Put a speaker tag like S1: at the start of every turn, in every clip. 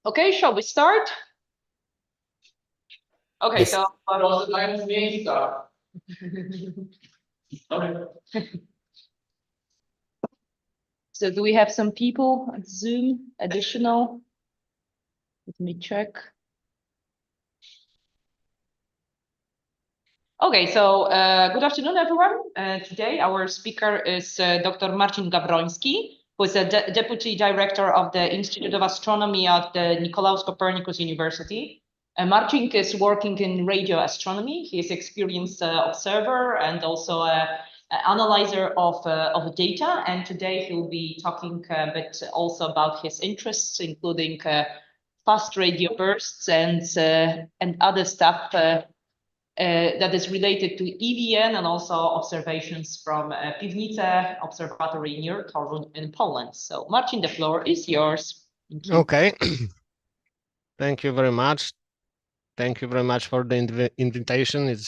S1: Okay, shall we start? Okay,
S2: Yes.
S1: so so do we have some people at Zoom additional? Let me check. Okay, so good afternoon, everyone. Today our speaker is Dr. Marcin Gawronski, who is a Deputy Director of the Institute of Astronomy at the Nicolaus Copernicus University. Marcin is working in radio astronomy. He is experienced observer and also an analyzer of data. And today he'll be talking a bit also about his interests, including fast radio bursts and other stuff that is related to EVN and also observations from Piwnice Observatory near Torun in Poland. So Marcin, the floor is yours. Thank you.
S2: Okay. Thank you very much. Thank you very much for the invitation. It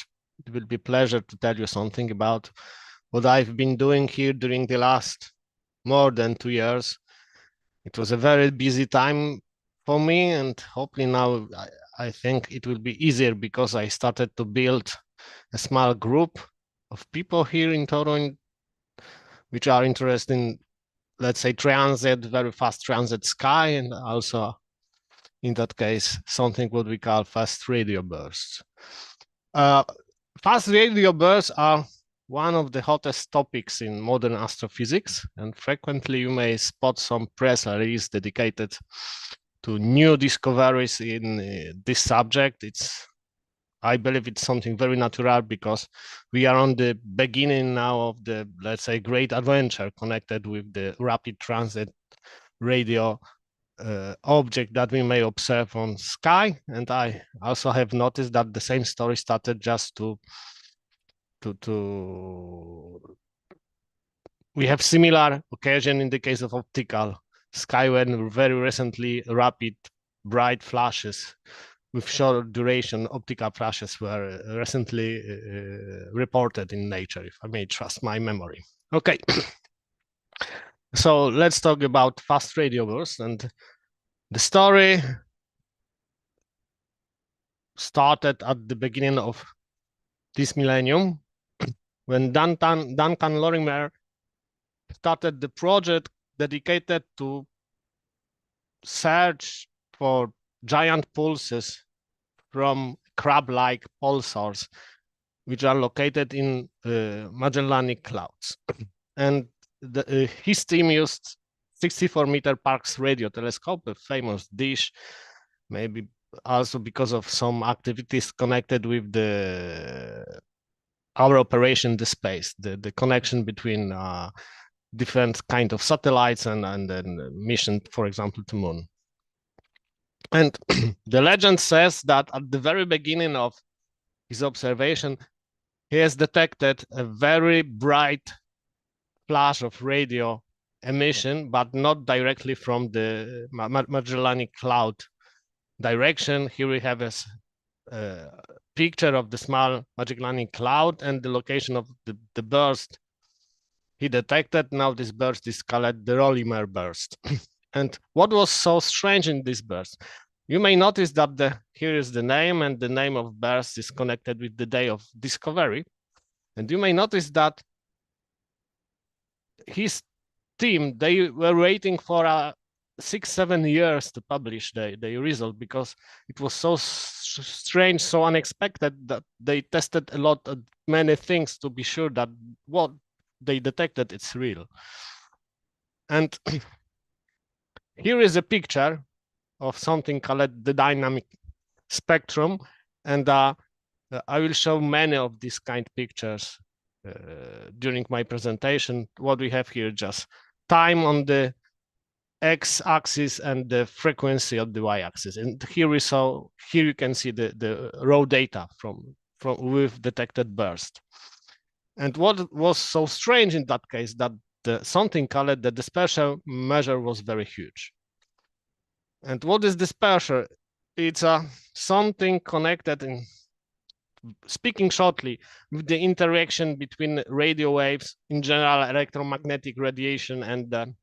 S2: will be a pleasure to tell you something about what I've been doing here during the last more than 2 years. It was a very busy time for me, and hopefully now I think it will be easier because I started to build a small group of people here in Toruń, which are interested in, let's say, transit, very fast transit sky, and also in that case, something what we call fast radio bursts. Fast radio bursts are one of the hottest topics in modern astrophysics, and frequently you may spot some press release dedicated to new discoveries in this subject. I believe it's something very natural because we are on the beginning now of the, let's say, great adventure connected with the rapid transit radio object that we may observe on sky. And I also have noticed that the same story started just we have similar occasion in the case of optical sky when very recently rapid bright flashes with short duration optical flashes were recently reported in Nature, if I may trust my memory. Okay. So let's talk about fast radio bursts. And the story started at the beginning of this millennium when Duncan Lorimer started the project dedicated to search for giant pulses from crab-like pulsars, which are located in Magellanic Clouds. And his team used 64-meter Parkes radio telescope, a famous dish, maybe also because of some activities connected with our operation in the space, the connection between different kind of satellites and then mission, for example, to Moon. And the legend says that at the very beginning of his observation, he has detected a very bright flash of radio emission, but not directly from the Magellanic Cloud direction. Here we have a picture of the small Magellanic Cloud and the location of the burst he detected. Now this burst is called the Lorimer burst. And what was so strange in this burst? You may notice that here is the name, and the name of burst is connected with the day of discovery. And you may notice that his team, they were waiting for 6-7 years to publish the result because it was so strange, so unexpected that they tested a lot of many things to be sure that what they detected it's real. And here is a picture of something called the dynamic spectrum, and I will show many of these kind of pictures during my presentation. What we have here, just time on the x-axis and the frequency of the y-axis. And here you can see the raw data from with detected burst. And what was so strange in that case that something called the dispersion measure was very huge. And what is dispersion? It's something connected in, speaking shortly, with the interaction between radio waves, in general electromagnetic radiation, and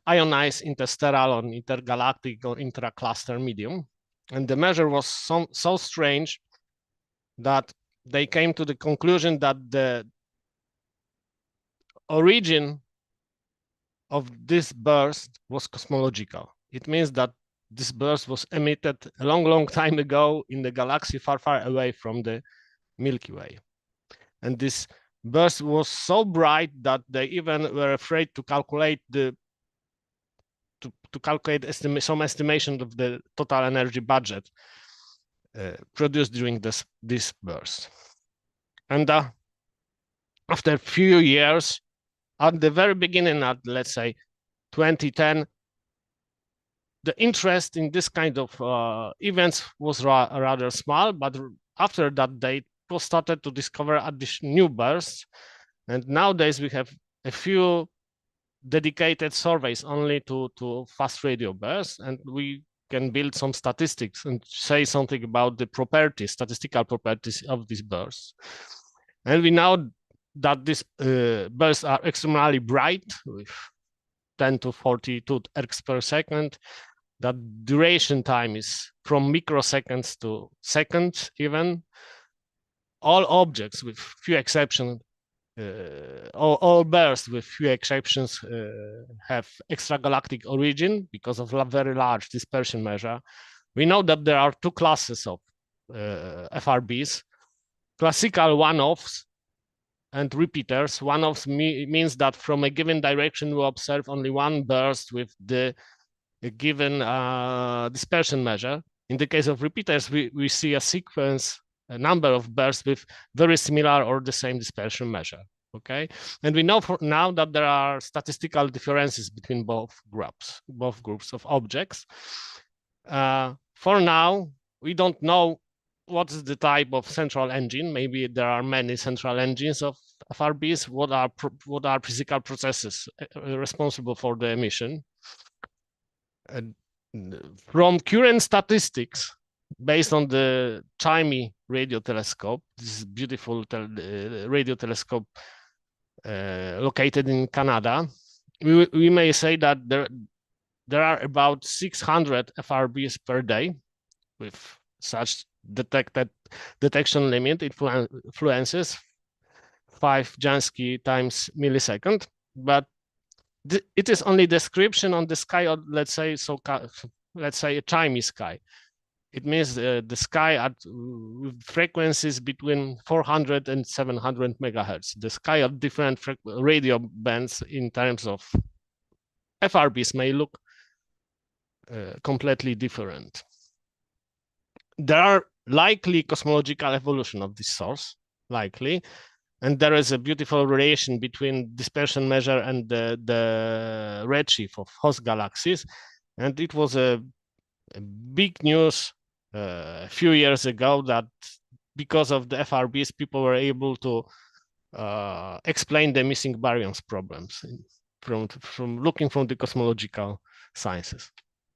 S2: ionized interstellar or intergalactic or intracluster medium. And the measure was so strange that they came to the conclusion that the origin of this burst was cosmological. It means that this burst was emitted a long time ago in the galaxy far away from the Milky Way. And this burst was so bright that they even were afraid to calculate some estimation of the total energy budget produced during this burst. And after a few years, at the very beginning, at let's say 2010, the interest in this kind of events was rather small, but after that date, people started to discover additional new bursts. And nowadays we have a few dedicated surveys only to fast radio bursts, and we can build some statistics and say something about the properties, statistical properties of these bursts. And we know that these bursts are extremely bright with 10 to 42 ergs per second. That duration time is from microseconds to seconds even. All objects, with few exceptions, all bursts with few exceptions have extragalactic origin because of a very large dispersion measure. We know that there are two classes of FRBs, classical one-offs and repeaters. One-offs means that from a given direction we observe only one burst with a given dispersion measure. In the case of repeaters, we see a sequence, a number of bursts with very similar or the same dispersion measure. Okay, and we know now that there are statistical differences between both groups of objects. For now, we don't know what is the type of central engine. Maybe there are many central engines of FRBs. What are physical processes responsible for the emission? From current statistics, based on the Chime radio telescope, this is beautiful radio telescope located in Canada, we may say that there are about 600 FRBs per day with such detection limit. It influences 5 Jansky times millisecond, but it is only description on the sky, or let's say a Chime sky. It means the sky at frequencies between 400 and 700 megahertz. The sky of different radio bands in terms of FRBs may look completely different. There are likely cosmological evolution of this source, likely, and there is a beautiful relation between dispersion measure and the redshift of host galaxies. And it was a big news a few years ago that because of the FRBs, people were able to explain the missing baryons problems from looking from the cosmological sciences.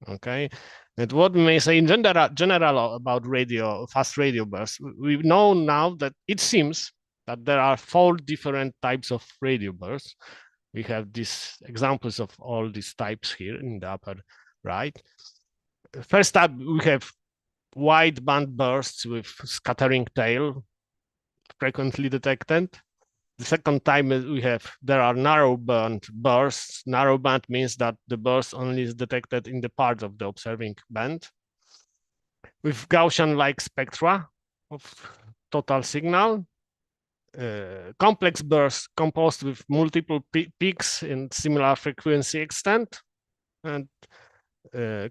S2: Okay, and what we may say in general about fast radio bursts, we know now that it seems that there are 4 different types of radio bursts. We have these examples of all these types here in the upper right. First up, we have wideband bursts with scattering tail, frequently detected. The second time there are narrowband bursts. Narrowband means that the burst only is detected in the part of the observing band. With Gaussian-like spectra of total signal. Complex bursts composed with multiple peaks in similar frequency extent. And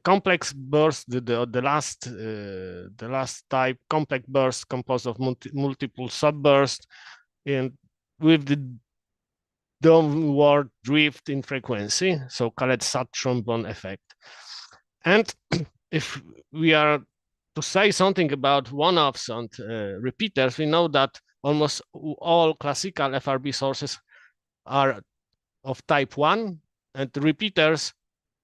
S2: complex bursts, the last type, complex bursts composed of multiple subbursts, and with the downward drift in frequency, so-called sub-trombone effect. And if we are to say something about one-offs and repeaters, we know that almost all classical FRB sources are of type 1, and the repeaters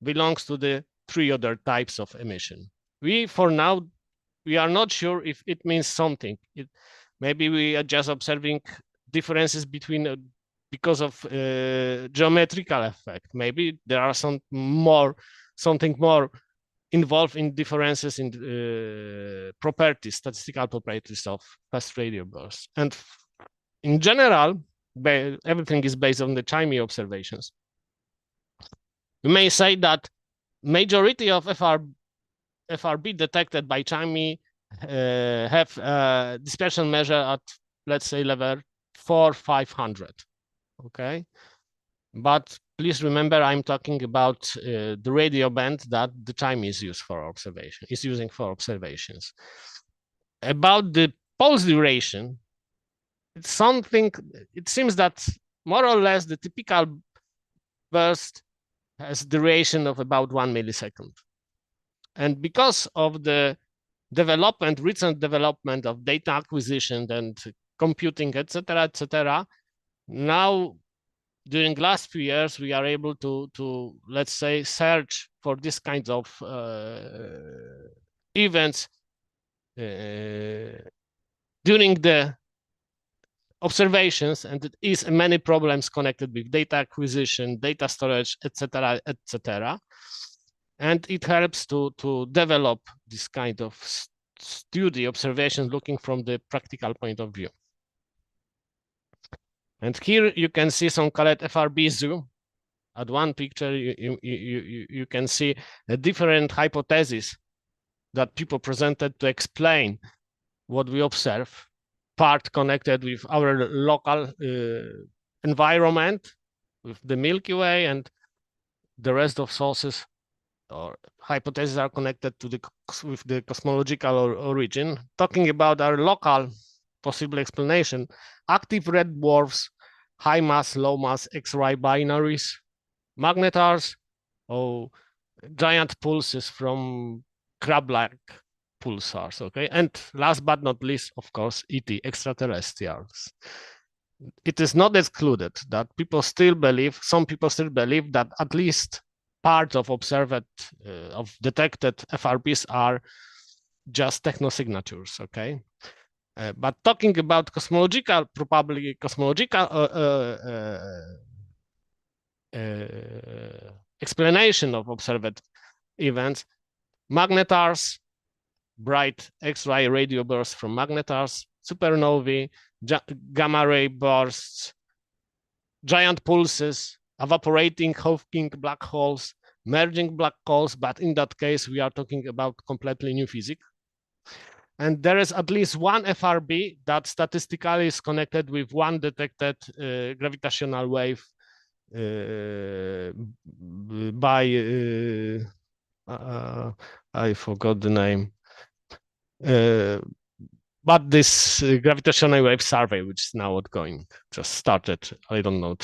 S2: belongs to the 3 other types of emission. For now, we are not sure if it means something. Maybe we are just observing differences between because of geometrical effect. Maybe there are something more involved in differences in properties, statistical properties of fast radio bursts. And in general, everything is based on the Chime observations. You may say that majority of FRB detected by Chime have dispersion measure at, let's say, level 400-500. Okay, but please remember, I'm talking about the radio band that the Chime is using for observations. About the pulse duration, it seems that more or less the typical burst has duration of about 1 millisecond. And because of the recent development of data acquisition and computing, etc., now during last few years, we are able to let's say, search for this kind of events during the observations, and it is many problems connected with data acquisition, data storage, etc., etc. And it helps to develop this kind of study observation looking from the practical point of view. And here you can see some colored FRB zoo. At one picture, you can see a different hypothesis that people presented to explain what we observe, part connected with our local environment, with the Milky Way, and the rest of sources or hypotheses are connected to with the cosmological origin. Talking about our local possible explanation, active red dwarfs, high mass, low mass X-ray binaries, magnetars, or giant pulses from crab-like pulsars, okay? And last but not least, of course, ET, extraterrestrials. It is not excluded that some people still believe that at least part of detected FRBs are just technosignatures, okay? But talking about probably cosmological explanation of observed events, magnetars, bright X-ray radio bursts from magnetars, supernovae, gamma ray bursts, giant pulses, evaporating Hawking black holes, merging black holes, but in that case, we are talking about completely new physics. And there is at least one FRB that statistically is connected with one detected gravitational wave by, I forgot the name, but this gravitational wave survey, which is now ongoing, just started, I don't know,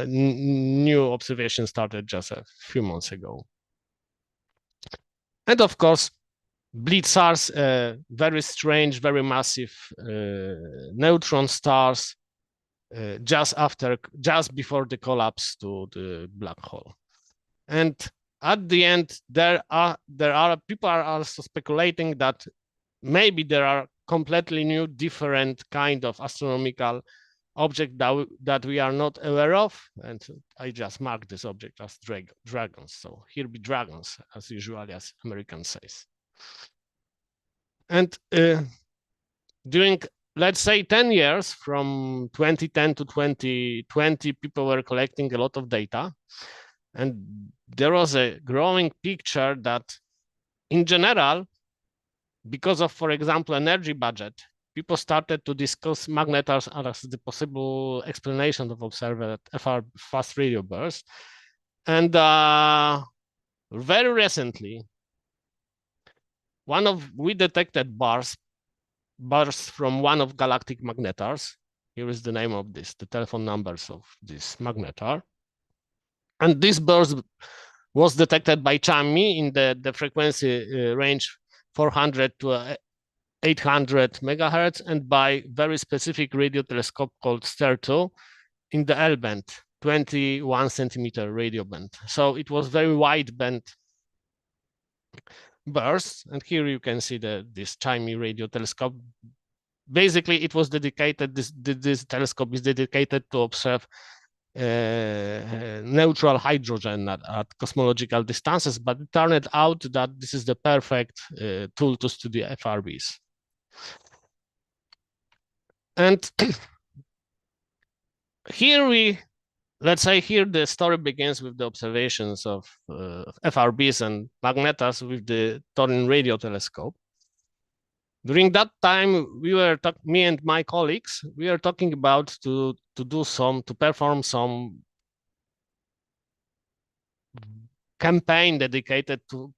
S2: new observation started just a few months ago. And of course, blitzars, very strange, very massive neutron stars, just before the collapse to the black hole. And at the end, people are also speculating that maybe there are completely new, different kind of astronomical object that we are not aware of. And I just mark this object as dragons. So here be dragons, as usually as American says. And during, let's say, 10 years, from 2010 to 2020, people were collecting a lot of data. And there was a growing picture that, in general, because of, for example, energy budget, people started to discuss magnetars as the possible explanation of observed fast radio bursts. And very recently, we detected bursts from one of galactic magnetars, Here is the name of this, the telephone numbers of this magnetar. And this burst was detected by CHAMI in the frequency range 400 to 800 megahertz, and by very specific radio telescope called STER2 in the L band, 21 centimeter radio band. So it was very wide band bursts. And here you can see this CHAMI radio telescope. Basically, it was dedicated, this telescope is dedicated to observe neutral hydrogen at cosmological distances, but it turned out that this is the perfect tool to study FRBs. And here let's say here the story begins with the observations of FRBs and magnetars with the Toruń radio telescope. During that time, me and my colleagues, we were talking about to perform some campaign dedicated to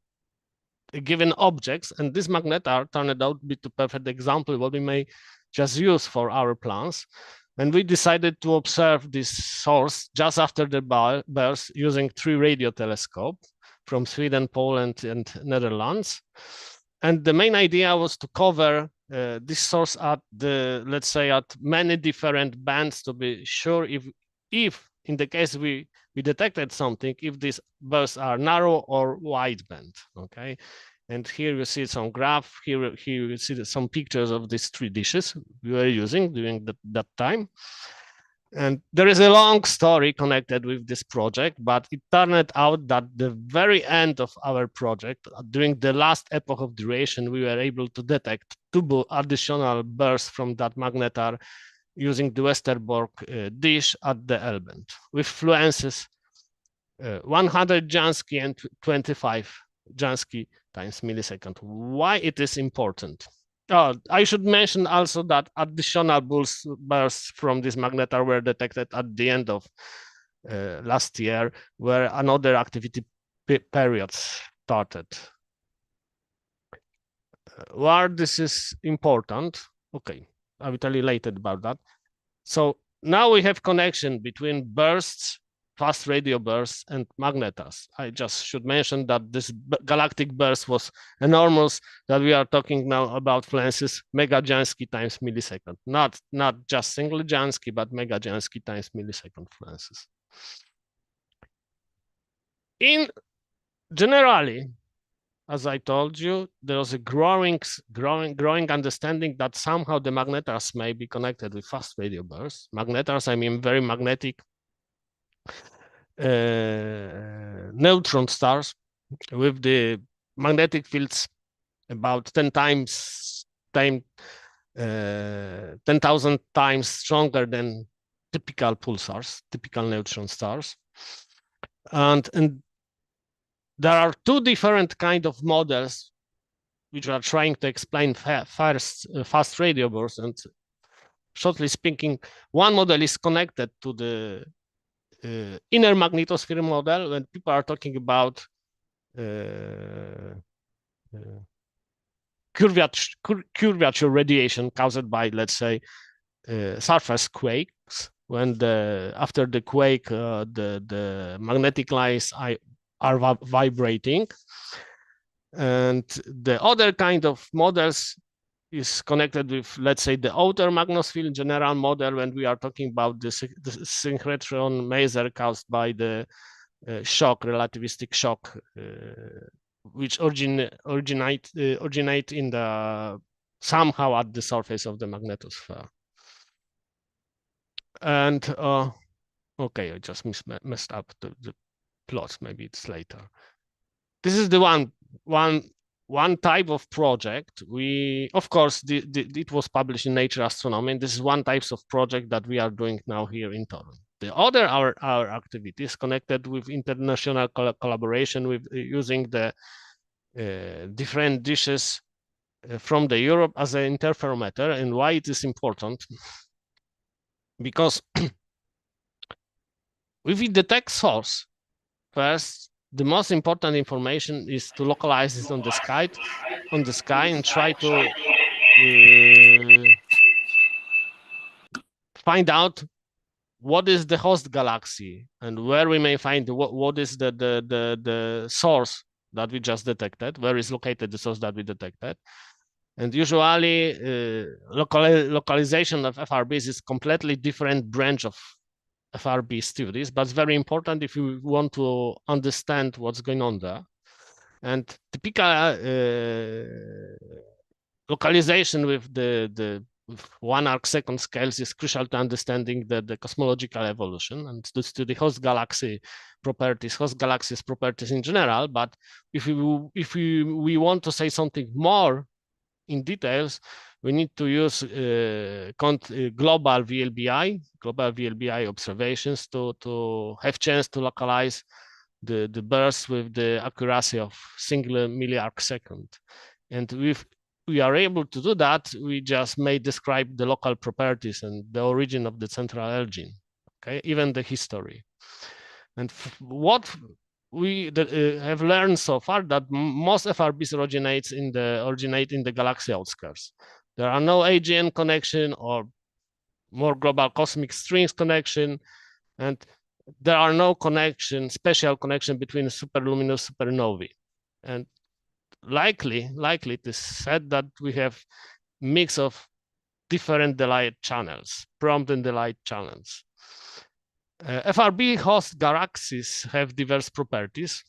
S2: given objects, and this magnetar turned out to be the perfect example what we may just use for our plans. And we decided to observe this source just after the burst using 3 radio telescopes from Sweden, Poland, and Netherlands. And the main idea was to cover this source at let's say at many different bands to be sure if in the case we detected something, if these bursts are narrow or wide band, okay? And here you see some graph, here you see some pictures of these 3 dishes we were using during that time. And there is a long story connected with this project, but it turned out that the very end of our project, during the last epoch of duration, we were able to detect 2 additional bursts from that magnetar using the Westerbork dish at the L band with fluences 100 Jansky and 25 Jansky times millisecond. Why it is important? I should mention also that additional bursts from this magnetar were detected at the end of last year, where another activity period started. Why this is important? Okay, I will tell you later about that. So now we have connection between bursts, fast radio bursts, and magnetars. I just should mention that this galactic burst was enormous, that we are talking now about fluences mega Jansky times millisecond, not just single Jansky, but mega Jansky times millisecond fluences. In generally, as I told you, there was a growing understanding that somehow the magnetars may be connected with fast radio bursts. Magnetars, I mean very magnetic neutron stars with the magnetic fields about 10,000 times stronger than typical pulsars, typical neutron stars. And there are 2 different kind of models which are trying to explain fast radio bursts. And shortly speaking, one model is connected to the inner magnetosphere model when people are talking about curvature radiation caused by, let's say, surface quakes. When after the quake, the magnetic lines are vibrating. And the other kind of models is connected with, let's say, the outer magnetosphere general model when we are talking about the synchrotron maser caused by the relativistic shock, which originate in the somehow at the surface of the magnetosphere. And okay, I just messed up the plots. Maybe it's later. This is the one type of project. Of course, it was published in Nature Astronomy, and this is one type of project that we are doing now here in Toruń. The other our activities connected with international collaboration with using the different dishes from the Europe as an interferometer. And why it is important? Because if we detect source, first, the most important information is to localize it on the sky, and try to find out what is the host galaxy and where we may find what is the source that we just detected, where is located the source that we detected. And usually localization of FRBs is completely different branch of FRB studies, but it's very important if you want to understand what's going on there. And typical localization with the 1 arcsecond scales is crucial to understanding the cosmological evolution and to the host galaxy properties, host galaxies properties in general. But if we want to say something more in details, we need to use global VLBI observations to have chance to localize the bursts with the accuracy of single milliarcsecond. And if we are able to do that, we just may describe the local properties and the origin of the central engine, okay, even the history. And what we have learned so far that most FRBs originate in the galaxy outskirts. There are no AGN connection or more global cosmic strings connection, and there are no special connection between superluminous supernovae. And likely it is said that we have mix of different delight channels, prompt and delight channels. FRB host galaxies have diverse properties,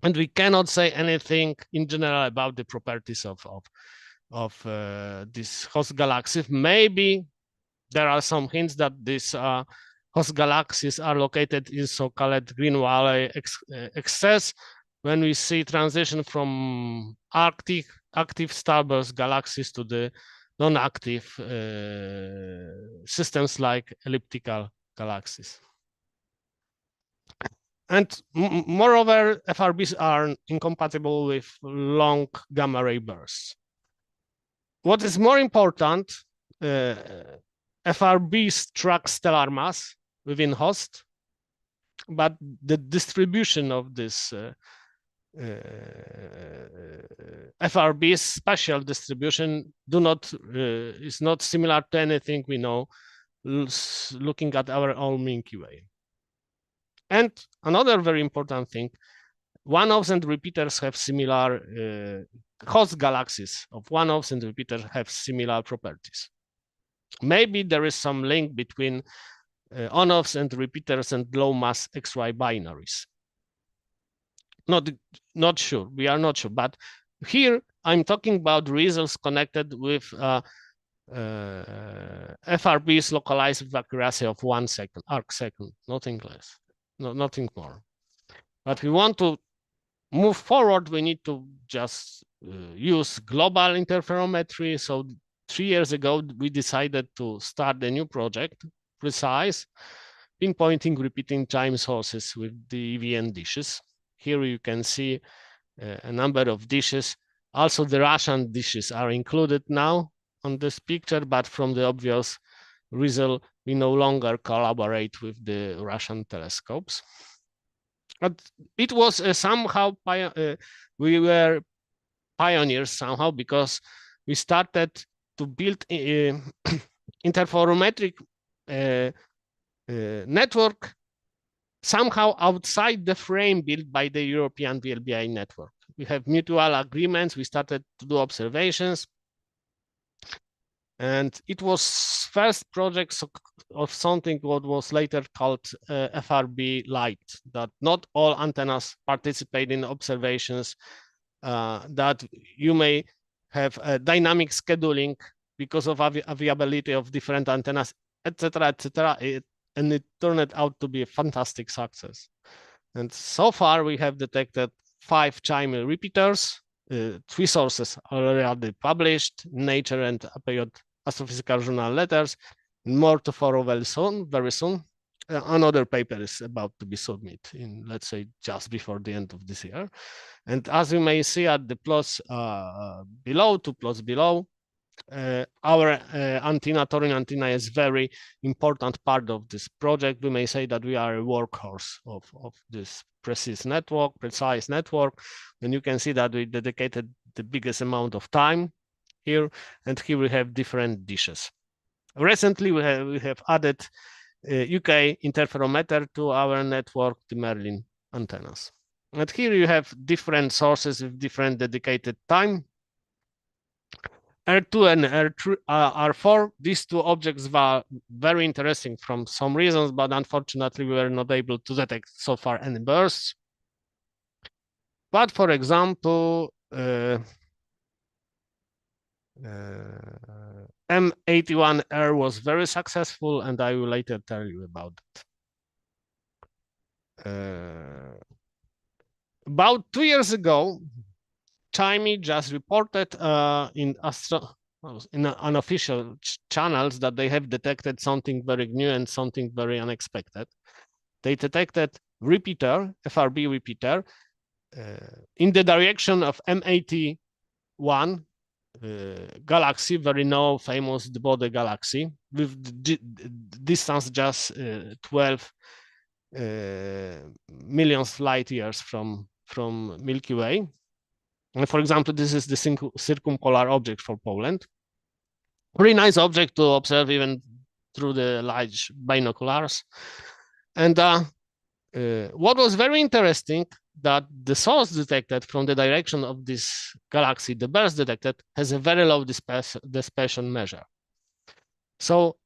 S2: and we cannot say anything in general about the properties of this host galaxies. Maybe there are some hints that these host galaxies are located in so-called Green Valley excess when we see transition from active starburst galaxies to the non-active systems like elliptical galaxies. And moreover, FRBs are incompatible with long gamma ray bursts. What is more important, FRBs track stellar mass within host, but the distribution of this FRBs spatial distribution is not similar to anything we know looking at our own Milky Way. And another very important thing, one-offs and repeaters have similar host galaxies of one-offs and repeaters have similar properties. Maybe there is some link between on-offs and repeaters and low mass XY binaries. Not sure, we are not sure, but here I'm talking about results connected with FRBs localized with accuracy of 1 second, arcsecond, nothing less, nothing more. But we want to move forward, we need to just use global interferometry. So 3 years ago, we decided to start a new project, precise, pinpointing repeating time sources with the EVN dishes. Here you can see a number of dishes. Also, the Russian dishes are included now on this picture, but from the obvious result, we no longer collaborate with the Russian telescopes. But it was somehow, we were pioneers somehow, because we started to build interferometric network somehow outside the frame built by the European VLBI network. We have mutual agreements. We started to do observations. And it was first project of something what was later called FRB Lite, that not all antennas participate in observations, that you may have a dynamic scheduling because of availability of different antennas, etc., etc. And it turned out to be a fantastic success. And so far we have detected 5 chime repeaters, 3 sources already published, Nature and appeared Astrophysical Journal letters, more to follow very soon. Another paper is about to be submitted in, let's say, just before the end of this year. And as you may see at the plots below, 2 plots below, our antenna, Toruń antenna, is very important part of this project. We may say that we are a workhorse of this precise network. And you can see that we dedicated the biggest amount of time here, and here we have different dishes. Recently, we have added UK interferometer to our network, the Merlin antennas. And here you have different sources with different dedicated time. R2 and R4, these two objects were very interesting from some reasons, but unfortunately we were not able to detect so far any bursts. But for example, M81R was very successful, and I will later tell you about it. About 2 years ago, Chime just reported in unofficial channels that they have detected something very new and something very unexpected. They detected repeater, FRB repeater, in the direction of M81 galaxy, very now famous Bode galaxy, with distance just 12 million light years from Milky Way. And for example, this is the circumpolar object for Poland. Very nice object to observe even through the large binoculars. And what was very interesting, that the source detected from the direction of this galaxy, the burst detected, has a very low dispersion measure. So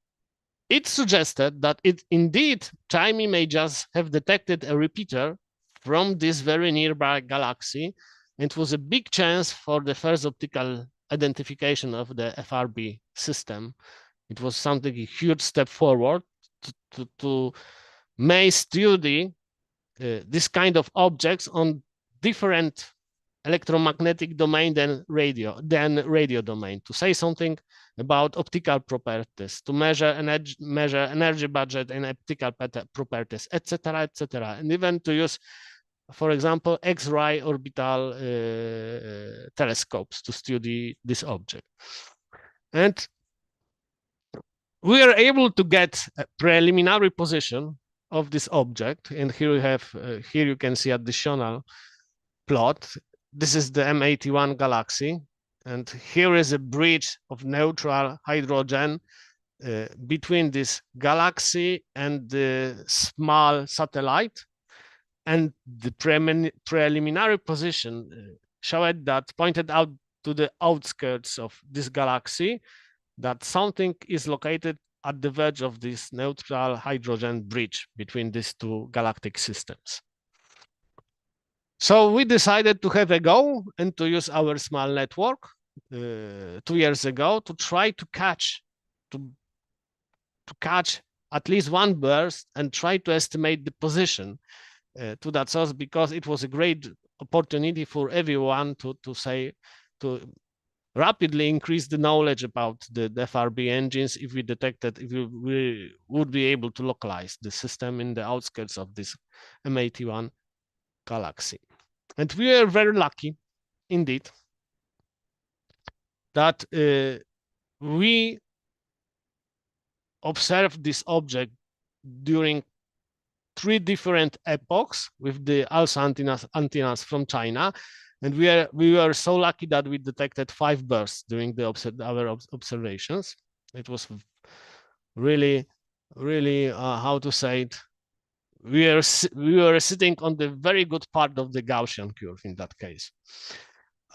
S2: it suggested that it indeed, Chime may just have detected a repeater from this very nearby galaxy. It was a big chance for the first optical identification of the FRB system. It was something, a huge step forward to may study this kind of objects on different electromagnetic domain than radio domain, to say something about optical properties, to measure energy budget and optical properties, etc., and even to use, for example, X-ray orbital telescopes to study this object. And we are able to get a preliminary position of this object. And here we have, here you can see additional plot. This is the M81 galaxy. And here is a bridge of neutral hydrogen between this galaxy and the small satellite. And the preliminary position showed that, pointed out to the outskirts of this galaxy, that something is located at the verge of this neutral hydrogen bridge between these two galactic systems. So we decided to have a go and to use our small network 2 years ago to try to catch at least one burst and try to estimate the position to that source, because it was a great opportunity for everyone to rapidly increase the knowledge about the FRB engines if we detected, if we would be able to localize the system in the outskirts of this M81 galaxy. And we are very lucky indeed that we observed this object during 3 different epochs with the also antennas from China. And we were so lucky that we detected 5 bursts during our observations. It was really, how to say it, we were sitting on the very good part of the Gaussian curve in that case.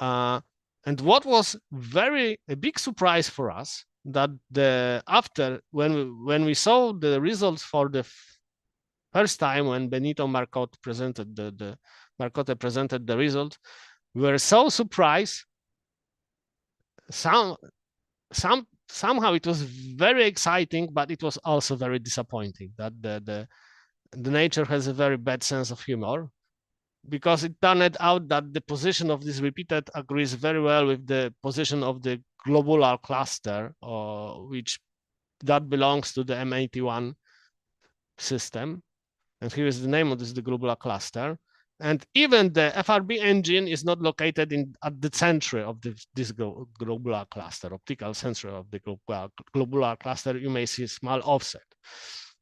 S2: And what was a big surprise for us, that when we saw the results for the first time, when Benito Marcotte presented the result, we were so surprised. Somehow it was very exciting, but it was also very disappointing that the nature has a very bad sense of humor, because it turned out that the position of this repeated agrees very well with the position of the globular cluster, that belongs to the M81 system. And here is the name of this, the globular cluster. And even the FRB engine is not located at the center of this globular cluster, optical center of the globular cluster. You may see a small offset.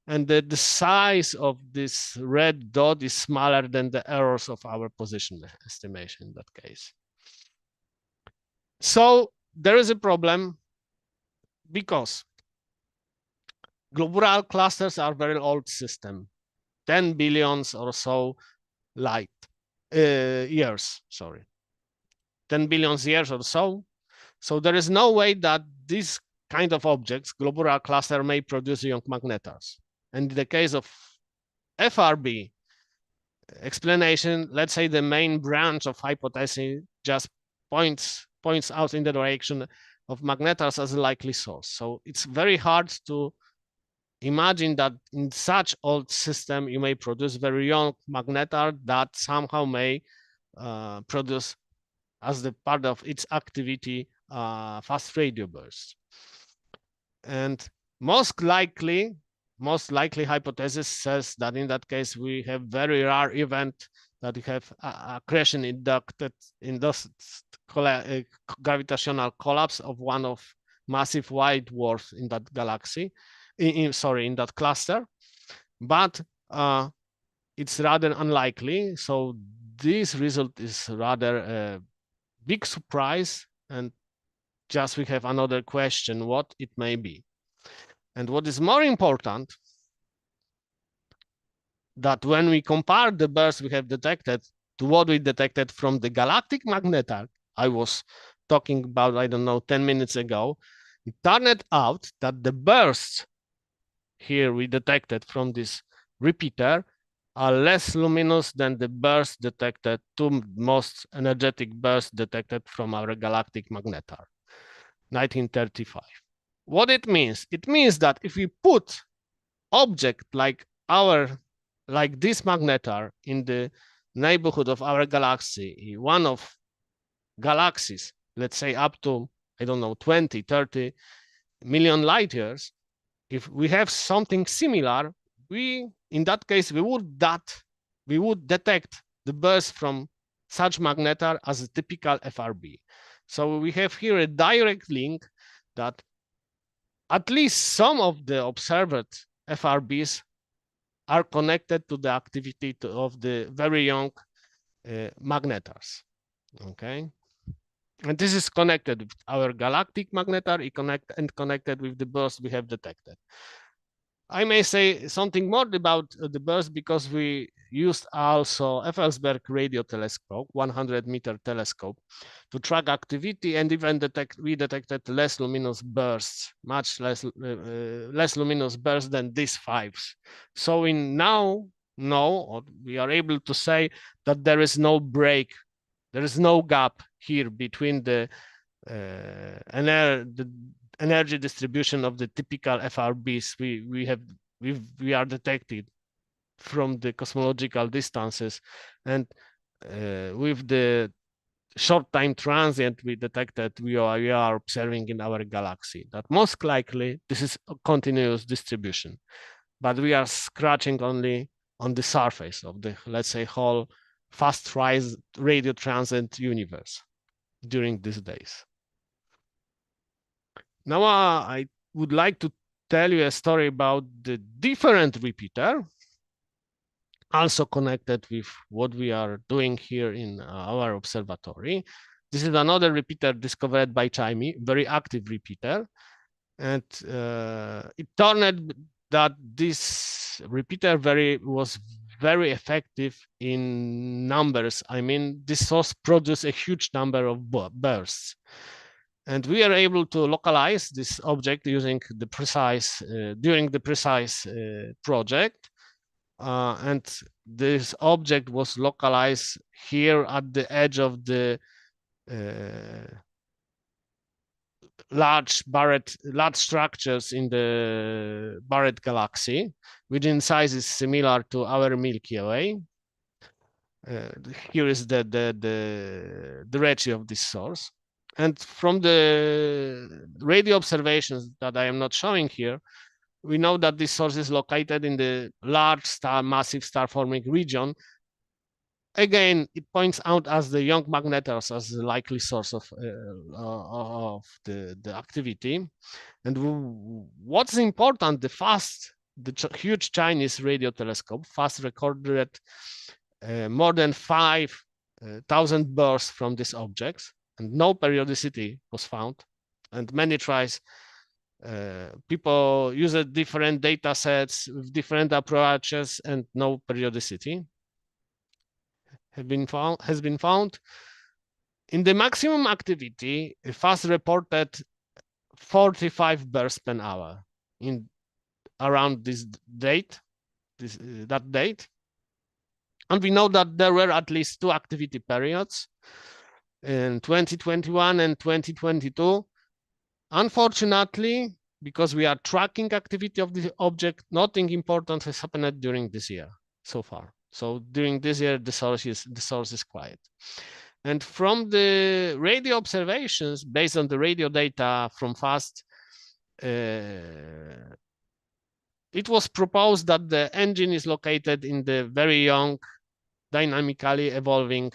S2: And the size of this red dot is smaller than the errors of our position estimation in that case. So there is a problem, because globular clusters are very old system, 10 billions or so light years, sorry, 10 billions years or so. So there is no way that these kind of objects, globular cluster, may produce young magnetars. And in the case of FRB explanation, let's say the main branch of hypothesis just points out in the direction of magnetars as a likely source. So it's very hard to imagine that in such old system you may produce very young magnetar that somehow may produce as the part of its activity fast radio bursts. And most likely hypothesis says that in that case we have very rare event that we have accretion induced gravitational collapse of one of massive white dwarfs in that galaxy, in that cluster, but it's rather unlikely. So this result is rather a big surprise, and just we have another question what it may be. And what is more important, that when we compare the bursts we have detected to what we detected from the galactic magnetar I was talking about, I don't know, 10 minutes ago, it turned out that the bursts here we detected from this repeater are less luminous than the bursts detected, two most energetic bursts detected from our galactic magnetar, 1935. What it means? It means that if we put object like this magnetar in the neighborhood of our galaxy, one of galaxies, let's say up to, I don't know, 20, 30 million light years, if we have something similar, in that case, we would detect the burst from such magnetar as a typical FRB. So we have here a direct link that at least some of the observed FRBs are connected to the activity of the very young magnetars. Okay, and this is connected with our galactic magnetar, connected with the burst we have detected. I may say something more about the burst because we used also Effelsberg radio telescope, 100-meter telescope, to track activity, and even we detected less luminous bursts, much less luminous bursts than these fives. So we now know, or we are able to say that there is no break, there is no gap here between the energy distribution of the typical FRBs we are detected from the cosmological distances, and with the short time transient we detected, we are observing in our galaxy, that most likely this is a continuous distribution, but we are scratching only on the surface of the, let's say, whole fast rise radio transient universe during these days. Now I would like to tell you a story about the different repeater, also connected with what we are doing here in our observatory. This is another repeater discovered by Chaimi, very active repeater. And it turned that this repeater was very effective in numbers. I mean, this source produced a huge number of bursts. And we are able to localize this object using the precise, during the precise project. And this object was localized here at the edge of the large structures in the Barrett galaxy, which in size is similar to our Milky Way. Here is the ratio of this source. And from the radio observations that I am not showing here, we know that this source is located in the large massive star-forming region. Again, it points out as the young magnetars as the likely source of the activity. And what's important, the huge Chinese radio telescope fast recorded more than 5,000 bursts from these objects, and no periodicity was found. And many tries People use different data sets with different approaches and no periodicity has been found. In the maximum activity, FAST reported 45 bursts per hour in around this date, that date. And we know that there were at least 2 activity periods in 2021 and 2022. Unfortunately, because we are tracking activity of the object, nothing important has happened during this year so far. So during this year, the source is quiet. And from the radio observations, based on the radio data from FAST, it was proposed that the engine is located in the very young, dynamically evolving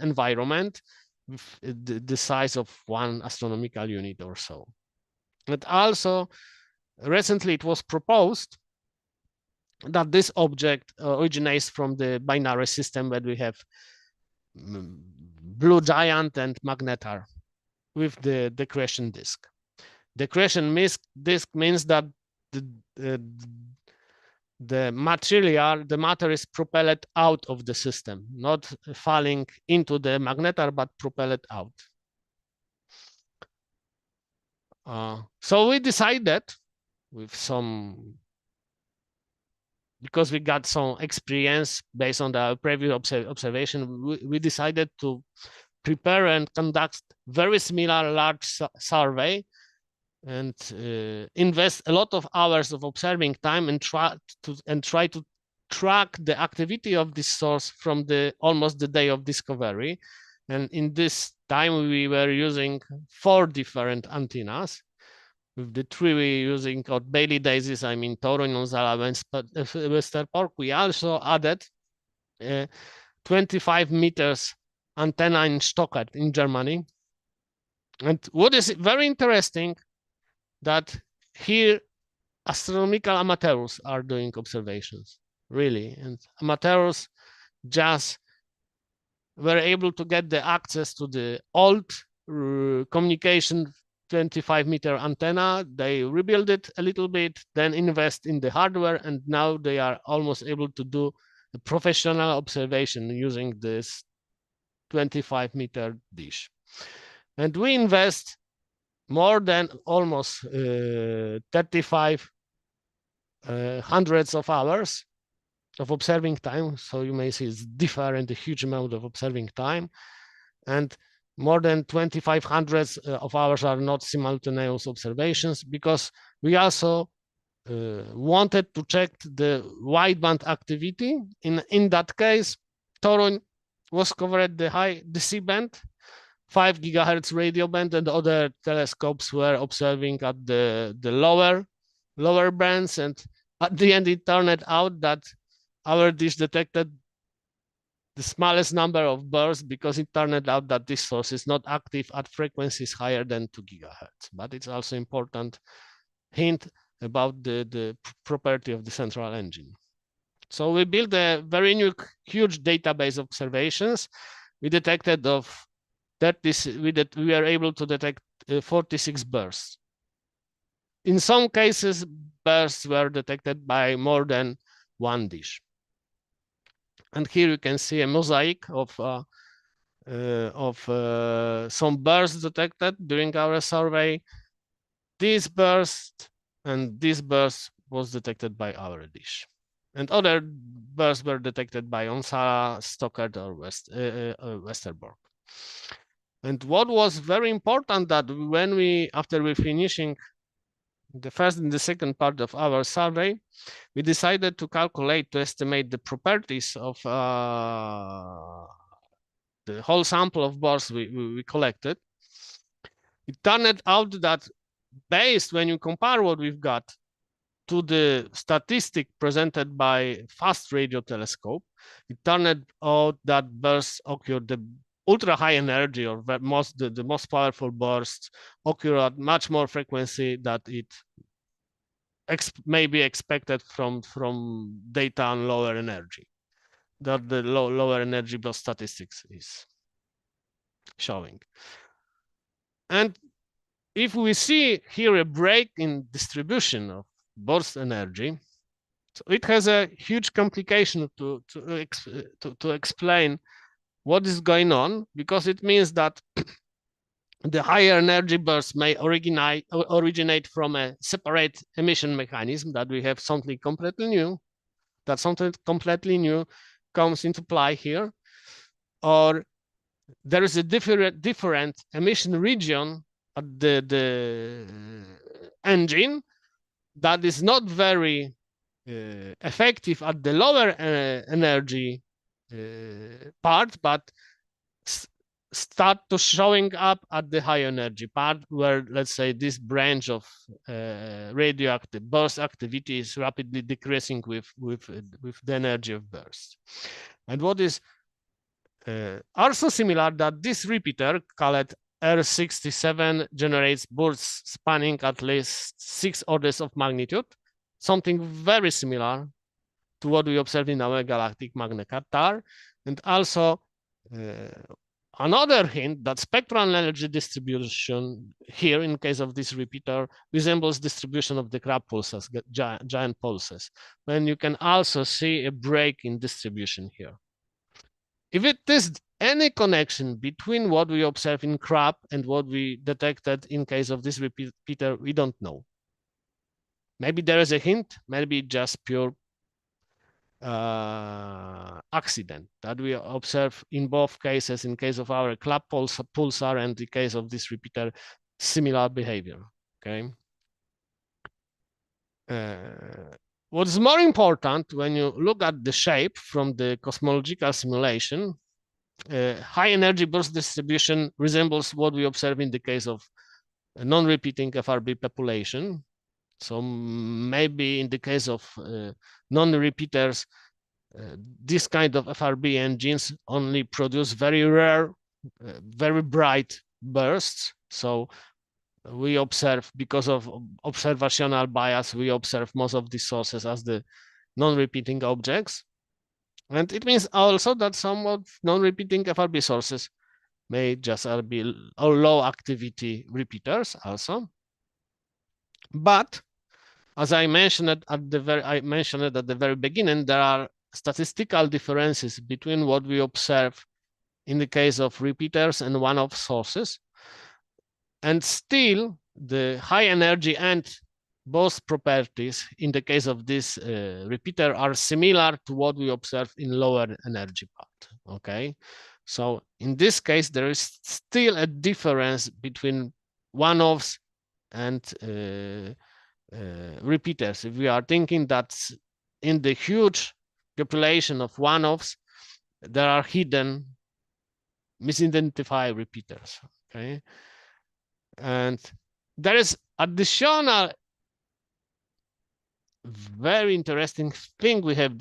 S2: environment with the size of 1 astronomical unit or so. And also, recently it was proposed that this object originates from the binary system where we have blue giant and magnetar with the decretion disk. Decretion disk means that the matter is propelled out of the system, not falling into the magnetar, but propelled out. So we decided with some, because we got some experience based on the previous observation, we decided to prepare and conduct very similar large survey and invest a lot of hours of observing time and try to track the activity of this source from almost the day of discovery. And in this time, we were using 4 different antennas. With the 3 we're using on daily basis, I mean Toruń, Onsala, Westerbork. We also added 25 meters antenna in Stockholm in Germany. And what is very interesting, that here astronomical amateurs are doing observations, really. And amateurs just were able to get the access to the old communication 25-meter antenna. They rebuild it a little bit, then invest in the hardware, and now they are almost able to do a professional observation using this 25-meter dish. And we invest more than almost 35 hundreds of hours of observing time. So you may see it's different, a huge amount of observing time. And more than 2,500 of hours are not simultaneous observations, because we also wanted to check the wideband activity. In that case, Toruń was covered the high C band, 5 gigahertz radio band, and other telescopes were observing at the lower bands. And at the end, it turned out that our dish detected the smallest number of bursts, because it turned out that this source is not active at frequencies higher than 2 gigahertz. But it's also important hint about the property of the central engine. So we built a very new, huge database of observations. We detected we were able to detect 46 bursts. In some cases, bursts were detected by more than 1 dish. And here you can see a mosaic of some bursts detected during our survey. This burst and this burst was detected by our dish. And other bursts were detected by Onsala, Stockholm, or Westerbork. And what was very important, that after we finishing the first and the second part of our survey, we decided to estimate the properties of the whole sample of bursts we collected. It turned out that when you compare what we've got to the statistic presented by fast radio telescope, it turned out that bursts occurred, the ultra high energy, or the most powerful bursts occur at much more frequency that it may be expected from data on lower energy, that the lower energy burst statistics is showing. And if we see here a break in distribution of burst energy, so it has a huge complication to explain what is going on, because it means that the higher energy bursts may originate from a separate emission mechanism, that we have something completely new, that something completely new comes into play here, or there is a different emission region at the engine that is not very effective at the lower energy part, but start to showing up at the high energy part, where, let's say, this branch of radioactive burst activity is rapidly decreasing with the energy of burst. And what is also similar, that this repeater called R67 generates bursts spanning at least 6 orders of magnitude, something very similar to what we observe in our galactic magnetar. And also another hint that spectral energy distribution here, in case of this repeater, resembles distribution of the Crab pulsars, giant pulses, when you can also see a break in distribution here. If it is any connection between what we observe in Crab and what we detected in case of this repeater, we don't know. Maybe there is a hint, maybe just pure accident that we observe in both cases, in case of our Crab pulsar and the case of this repeater, similar behavior, okay? What is more important, when you look at the shape from the cosmological simulation, high energy burst distribution resembles what we observe in the case of a non-repeating FRB population. So maybe in the case of non-repeaters, this kind of FRB engines only produce very rare, very bright bursts. So we observe, because of observational bias, we observe most of these sources as the non-repeating objects. And it means also that some of non-repeating FRB sources may just be low activity repeaters also. But as I mentioned at the very beginning, there are statistical differences between what we observe in the case of repeaters and one-off sources. And still, the high energy and both properties in the case of this repeater are similar to what we observe in lower energy part, okay? So in this case, there is still a difference between one-offs and repeaters. If we are thinking that in the huge population of one-offs, there are hidden, misidentified repeaters, okay? And there is additional very interesting thing we have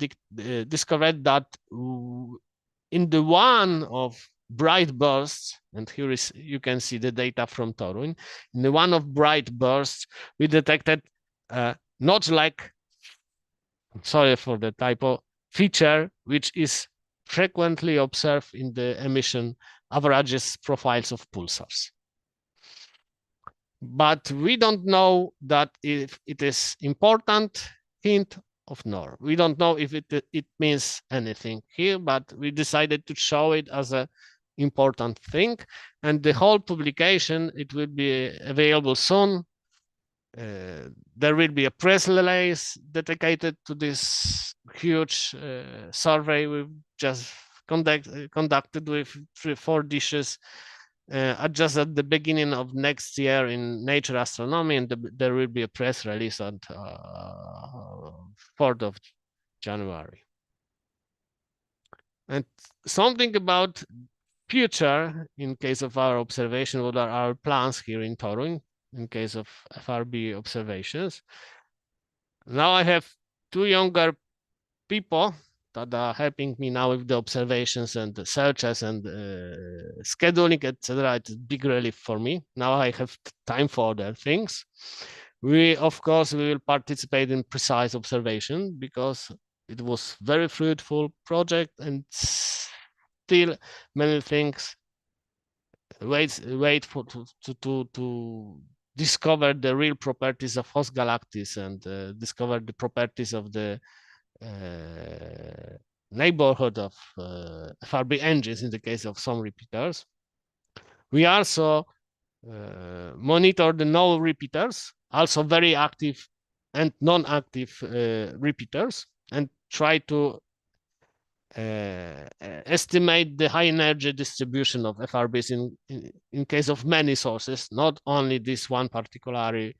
S2: discovered, that in the one of bright bursts, and here is, you can see the data from Toruń, in the one of bright bursts, we detected not like, sorry for the typo, feature which is frequently observed in the emission averages profiles of pulsars. But we don't know that if it is important hint of NOR. We don't know if it means anything here, but we decided to show it as an important thing. And the whole publication, it will be available soon. There will be a press release dedicated to this huge survey we've just conducted with 3-4 dishes. Just at the beginning of next year in Nature Astronomy, and there will be a press release on 4th of January. And something about future, in case of our observation, what are our plans here in Toruń, in case of FRB observations. Now I have 2 younger people that are helping me now with the observations and the searches and scheduling, etc. It's a big relief for me. Now I have time for other things. Of course, we will participate in precise observation, because it was very fruitful project, and still many things wait for to discover the real properties of host galactics and discover the properties of the neighborhood of FRB engines in the case of some repeaters. We also monitor the null repeaters, also very active and non-active repeaters, and try to estimate the high energy distribution of FRBs in case of many sources, not only this one particularly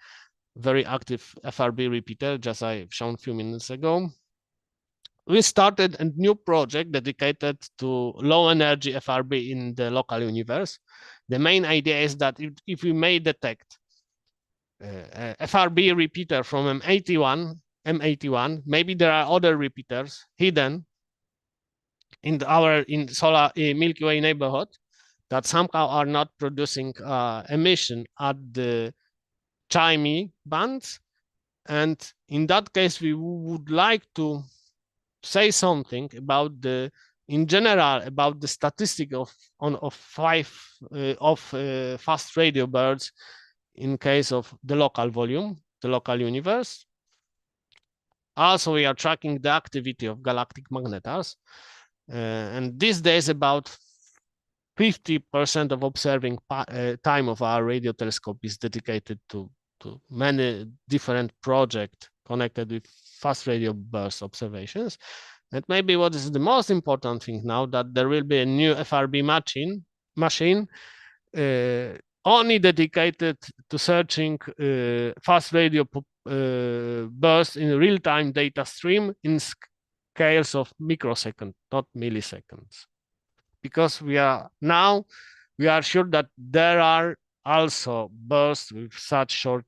S2: very active FRB repeater, just I've shown a few minutes ago. We started a new project dedicated to low energy FRB in the local universe. The main idea is that if we may detect FRB repeater from M81, maybe there are other repeaters hidden in solar Milky Way neighborhood that somehow are not producing emission at the chimey bands. And in that case, we would like to say something about in general, about the statistic of fast radio bursts in case of the local volume, the local universe. Also, we are tracking the activity of galactic magnetars. And these days, about 50% of observing time of our radio telescope is dedicated to many different projects connected with fast radio burst observations. And maybe what is the most important thing now, that there will be a new FRB machine only dedicated to searching fast radio bursts in real-time data stream in scales of microseconds, not milliseconds. Because we are sure that there are also bursts with such short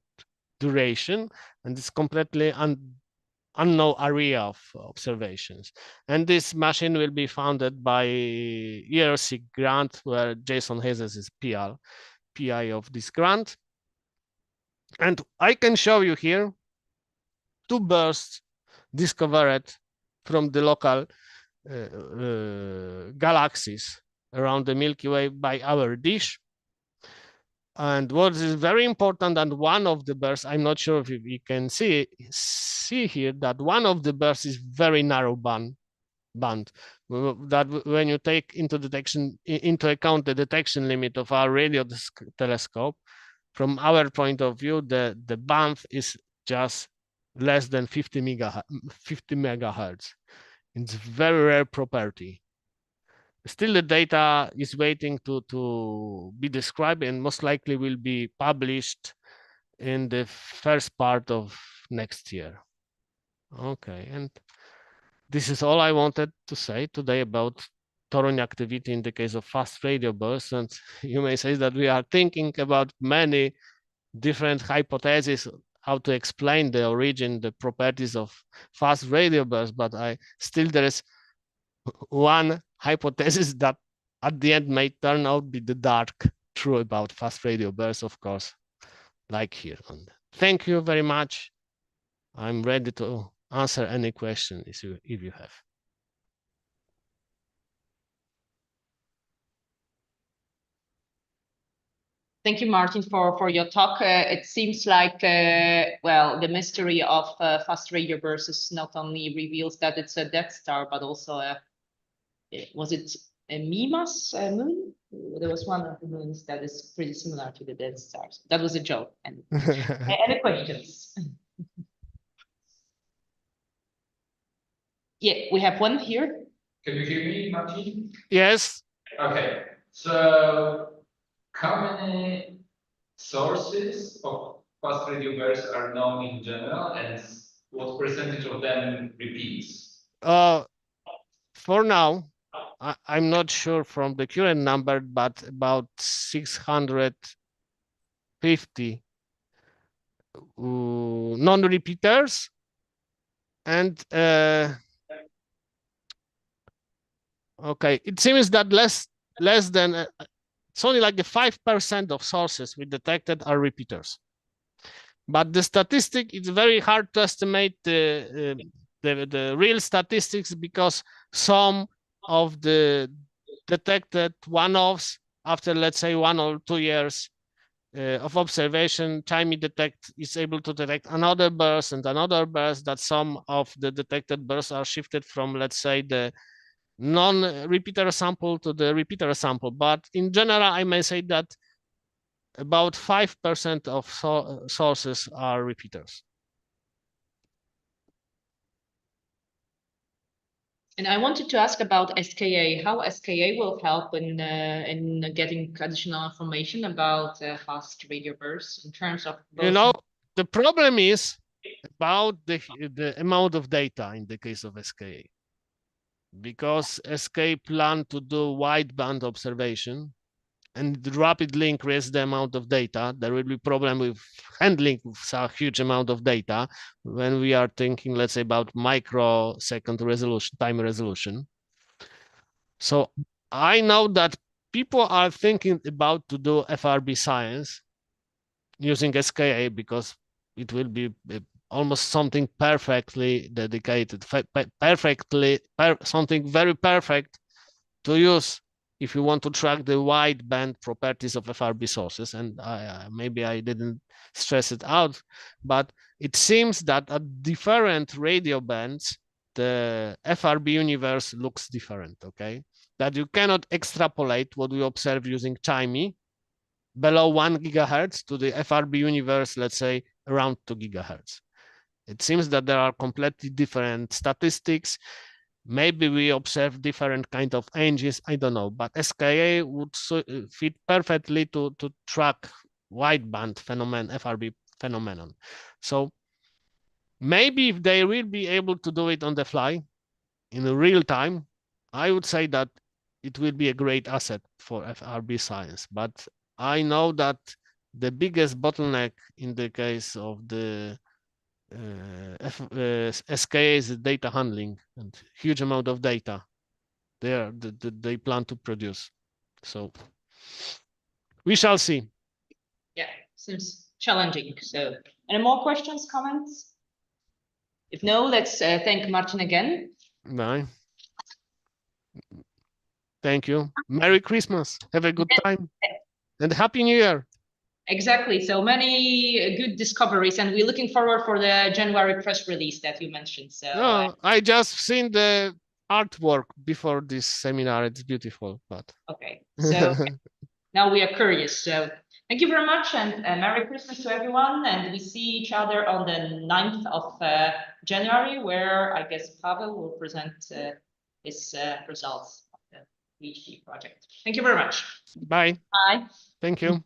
S2: duration, and it's completely unknown area of observations. And this machine will be funded by ERC grant, where Jason Hayes is PI of this grant. And I can show you here 2 bursts discovered from the local galaxies around the Milky Way by our dish. And what is very important, and one of the bursts, I'm not sure if you can see here, that one of the bursts is very narrow band. That when you take into account the detection limit of our radio telescope, from our point of view, the band is just less than 50 megahertz. It's very rare property. Still, the data is waiting to be described and most likely will be published in the first part of next year. Okay, and this is all I wanted to say today about Toruń activity in the case of fast radio bursts. And you may say that we are thinking about many different hypotheses how to explain the origin, the properties of fast radio bursts, but there is one hypothesis that at the end may turn out to be the dark truth about fast radio bursts, of course, like here. Thank you very much. I'm ready to answer any question if you have.
S1: Thank you, Martin, for your talk. It seems like, well, the mystery of fast radio bursts not only reveals that it's a Death Star, but also was it a Mimas moon? There was one of the moons that is pretty similar to the Death Star. That was a joke. And any questions? Yeah, we have one here.
S3: Can you hear me, Martin?
S2: Yes.
S3: Okay. So, how many sources of fast radio bursts are known in general, and what percentage of them repeats?
S2: For now, I'm not sure from the current number, but about 650 non-repeaters, and okay, it seems that less than it's only like the 5% of sources we detected are repeaters. But the statistic, it's very hard to estimate the real statistics, because some of the detected one-offs after, let's say, 1 or 2 years of observation, time is able to detect another burst and another burst, that some of the detected bursts are shifted from, let's say, the non-repeater sample to the repeater sample. But in general, I may say that about 5% of sources are repeaters.
S1: And I wanted to ask about SKA, how SKA will help in getting additional information about fast radio bursts in terms of both.
S2: You know, the problem is about the amount of data in the case of SKA. Because SKA plan to do wideband observation and rapidly increase the amount of data, there will be problem with handling a huge amount of data when we are thinking, let's say, about microsecond resolution, time resolution. So I know that people are thinking about to do FRB science using SKA because it will be almost something perfectly dedicated, something very perfect to use if you want to track the wideband properties of FRB sources. And maybe I didn't stress it out, but it seems that at different radio bands, the FRB universe looks different, okay? That you cannot extrapolate what we observe using TIME below 1 gigahertz to the FRB universe, let's say, around 2 gigahertz. It seems that there are completely different statistics. Maybe we observe different kind of engines, I don't know, but SKA would fit perfectly to track wideband phenomenon, FRB phenomenon. So maybe if they will be able to do it on the fly in real time, I would say that it will be a great asset for FRB science. But I know that the biggest bottleneck in the case of the SKA is data handling and huge amount of data they plan to produce. So we shall see.
S1: Yeah, seems challenging. So any more questions, comments? If no, let's thank Marcin again.
S2: Bye. Thank you. Merry Christmas. Have a good time. And Happy New Year.
S1: Exactly. So many good discoveries, and we're looking forward for the January press release that you mentioned. So
S2: I just seen the artwork before this seminar. It's beautiful, but
S1: okay. So now we are curious. So thank you very much, and Merry Christmas to everyone. And we see each other on the 9th of January, where I guess Pavel will present his results of the PhD project. Thank you very much.
S2: Bye.
S1: Bye.
S2: Thank you.